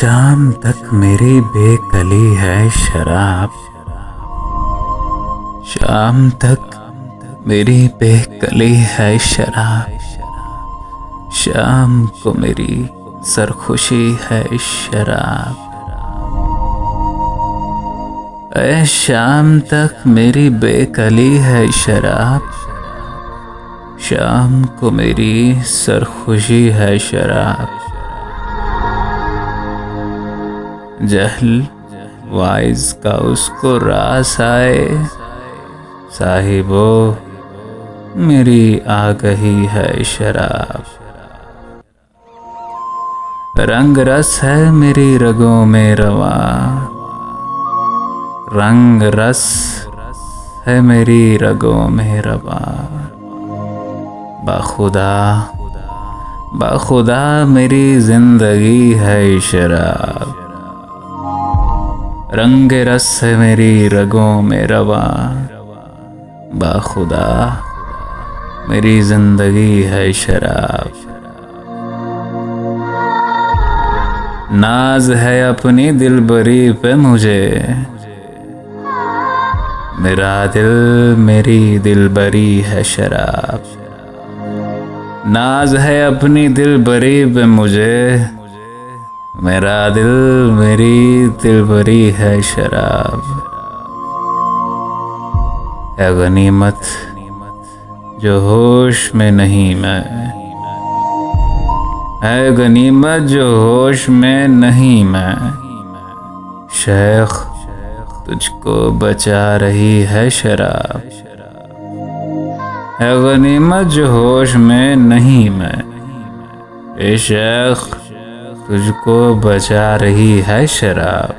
शाम तक मेरी बेकली है शराब। शाम तक मेरी बेकली है शराब। शाम को मेरी सरखुशी है शराब। ऐ शाम तक मेरी बेकली है शराब। शाम को मेरी सरखुशी है शराब। जहल वाइज का उसको रास आए, साहिबो मेरी आ गई है शराब। रंग रस है मेरी रगों में रवा। रंग रस है मेरी रगों में रवा। बाखुदा बाखुदा मेरी जिंदगी है शराब। रंग रस है मेरी रगों में रवा। बाखुदा मेरी जिंदगी है शराब। नाज है अपनी दिलबरी पे मुझे। मेरा दिल मेरी दिलबरी है शराब। नाज है अपनी दिलबरी पे मुझे। मेरा दिल मेरी दिलबरी है शराब। है गनीमत जो होश में नहीं मैं। है गनीमत जो होश में नहीं मैं। शेख तुझको बचा रही है शराब। है गनीमत जो होश में नहीं मैं। ए शेख तुझको बचा रही है शराब।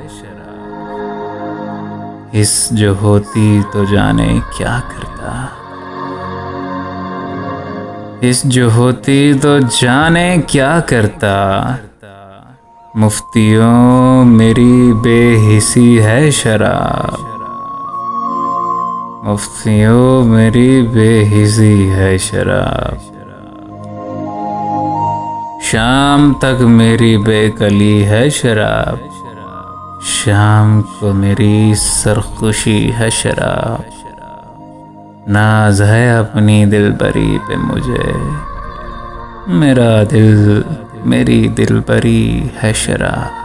हिस जो होती तो जाने क्या करता। हिस जो होती तो जाने क्या करता। मुफ्तियों मेरी बेहिसी है शराब। मुफ्तियों मेरी बेहिसी है शराब। शाम तक मेरी बेकली है शराब। शाम को मेरी सरखुशी है शराब। नाज है अपनी दिलबरी पे मुझे। मेरा दिल मेरी दिलबरी है शराब।